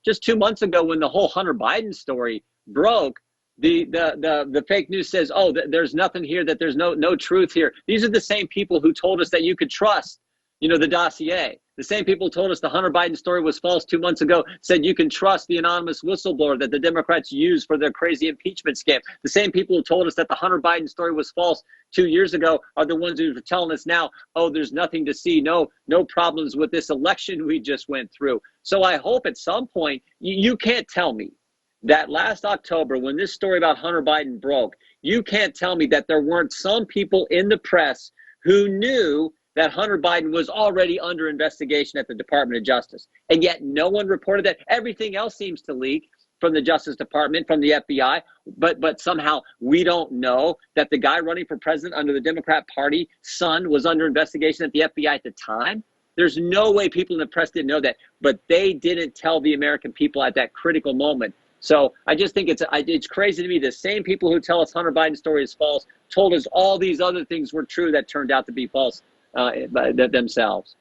just 2 months ago when the whole Hunter Biden story broke, the fake news says, oh, there's nothing here, that there's no truth here. These are the same people who told us that you could trust, the dossier. The same people who told us the Hunter Biden story was false 2 months ago said you can trust the anonymous whistleblower that the Democrats used for their crazy impeachment scam. The same people who told us that the Hunter Biden story was false 2 years ago are the ones who are telling us now, oh, there's nothing to see, no problems with this election we just went through. So I hope at some point, you can't tell me that last October when this story about Hunter Biden broke, you can't tell me that there weren't some people in the press who knew that Hunter Biden was already under investigation at the Department of Justice. And yet no one reported that. Everything else seems to leak from the Justice Department, from the FBI, but somehow we don't know that the guy running for president under the Democrat Party, son, was under investigation at the FBI at the time. There's no way people in the press didn't know that, but they didn't tell the American people at that critical moment. So I just think it's crazy to me. The same people who tell us Hunter Biden's story is false told us all these other things were true that turned out to be false themselves.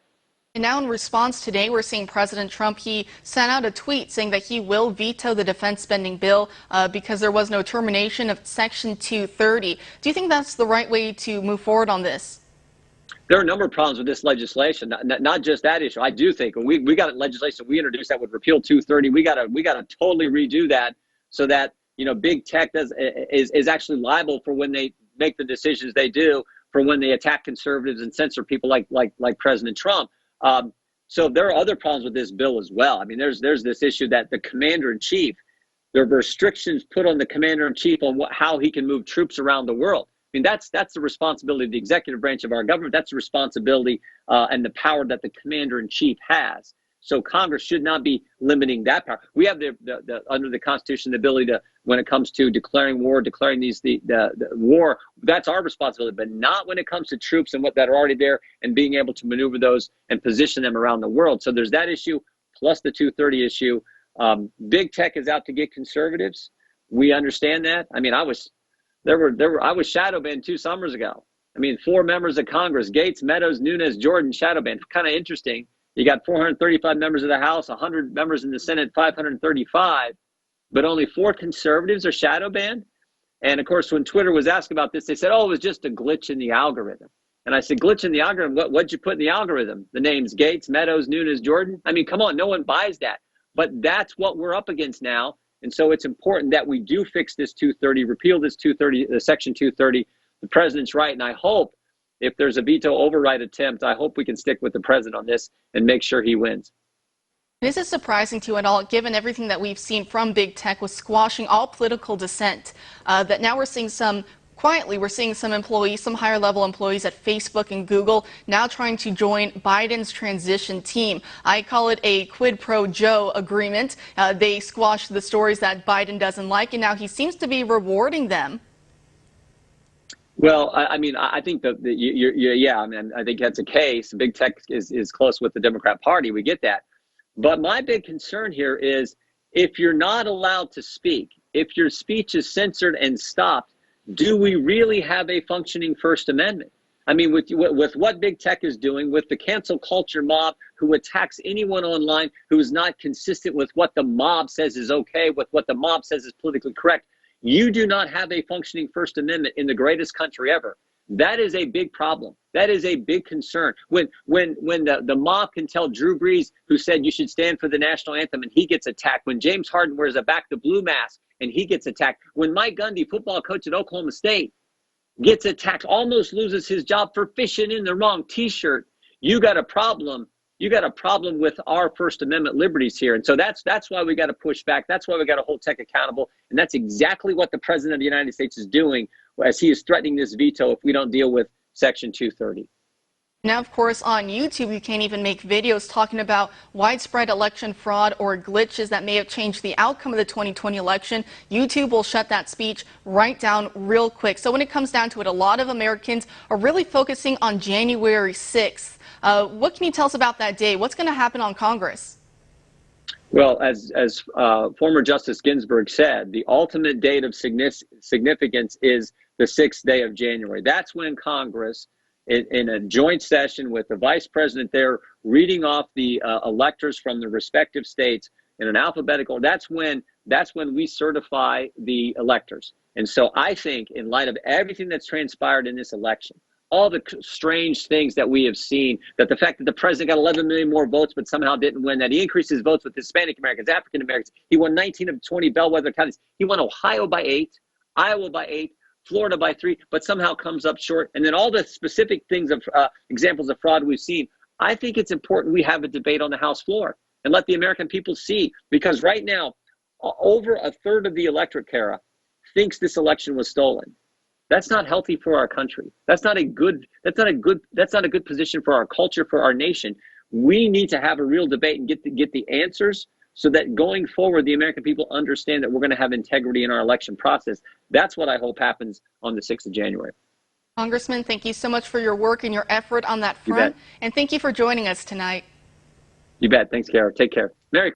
And now in response today, we're seeing President Trump, he sent out a tweet saying that he will veto the defense spending bill because there was no termination of Section 230. Do you think that's the right way to move forward on this? There are a number of problems with this legislation, not just that issue. I do think we got legislation we introduced that would repeal 230. We got to totally redo that so that big tech is actually liable for when they make the decisions they do, for when they attack conservatives and censor people like President Trump. So there are other problems with this bill as well. I mean, there's this issue that the commander-in-chief, there are restrictions put on the commander-in-chief on how he can move troops around the world. I mean, that's the responsibility of the executive branch of our government. That's the responsibility and the power that the commander-in-chief has. So Congress should not be limiting that power. We have the under the Constitution the ability to, when it comes to declaring war, declaring the war, that's our responsibility, but not when it comes to troops and what that are already there and being able to maneuver those and position them around the world. So there's that issue plus the 230 issue. Big tech is out to get conservatives. We understand that. I mean, I was shadow banned 2 summers ago. I mean, 4 members of Congress, Gates, Meadows, Nunes, Jordan, shadow banned. Kind of interesting. You got 435 members of the House, 100 members in the Senate, 535, but only 4 conservatives are shadow banned. And of course, when Twitter was asked about this, they said, oh, it was just a glitch in the algorithm. And I said, glitch in the algorithm? What'd you put in the algorithm? The names Gates, Meadows, Nunes, Jordan? I mean, come on, no one buys that. But that's what we're up against now. And so it's important that we do fix this 230, repeal this 230, Section 230. The president's right, and I hope if there's a veto override attempt, I hope we can stick with the president on this and make sure he wins. Is it surprising to you at all, given everything that we've seen from big tech with squashing all political dissent, that now we're seeing some employees, some higher level employees at Facebook and Google now trying to join Biden's transition team? I call it a quid pro Joe agreement. They squashed the stories that Biden doesn't like, and now he seems to be rewarding them. Well, I mean, I think I mean, I think that's a case. Big tech is close with the Democrat Party. We get that. But my big concern here is if you're not allowed to speak, if your speech is censored and stopped, do we really have a functioning First Amendment? I mean, with what big tech is doing, with the cancel culture mob who attacks anyone online who is not consistent with what the mob says is okay, with what the mob says is politically correct, you do not have a functioning First Amendment in the greatest country ever. That is a big problem. That is a big concern. When the mob can tell Drew Brees, who said you should stand for the national anthem, and he gets attacked. When James Harden wears a back to blue mask and he gets attacked. When Mike Gundy, football coach at Oklahoma State, gets attacked, almost loses his job for fishing in the wrong T-shirt. You got a problem. You got a problem with our First Amendment liberties here. And so that's why we got to push back. That's why we got to hold tech accountable. And that's exactly what the president of the United States is doing as he is threatening this veto if we don't deal with Section 230. Now, of course, on YouTube, you can't even make videos talking about widespread election fraud or glitches that may have changed the outcome of the 2020 election. YouTube will shut that speech right down real quick. So when it comes down to it, a lot of Americans are really focusing on January 6th. What can you tell us about that day? What's going to happen on Congress? Well, as former Justice Ginsburg said, the ultimate date of significance is the 6th day of January. That's when Congress, in a joint session with the vice president there, reading off the electors from the respective states, in an alphabetical. That's when we certify the electors. And so I think in light of everything that's transpired in this election, all the strange things that we have seen, that the fact that the president got 11 million more votes but somehow didn't win, that he increased his votes with Hispanic Americans, African Americans, he won 19 of 20 bellwether counties. He won Ohio by 8, Iowa by 8, Florida by 3, but somehow comes up short. And then all the specific things of examples of fraud we've seen. I think it's important we have a debate on the House floor and let the American people see, because right now, over a third of the electorate, Kara, thinks this election was stolen. That's not healthy for our country. That's not a good position for our culture, for our nation. We need to have a real debate and get the answers so that going forward, the American people understand that we're going to have integrity in our election process. That's what I hope happens on the 6th of January. Congressman, thank you so much for your work and your effort on that front. And thank you for joining us tonight. You bet. Thanks, Kara. Take care. Merry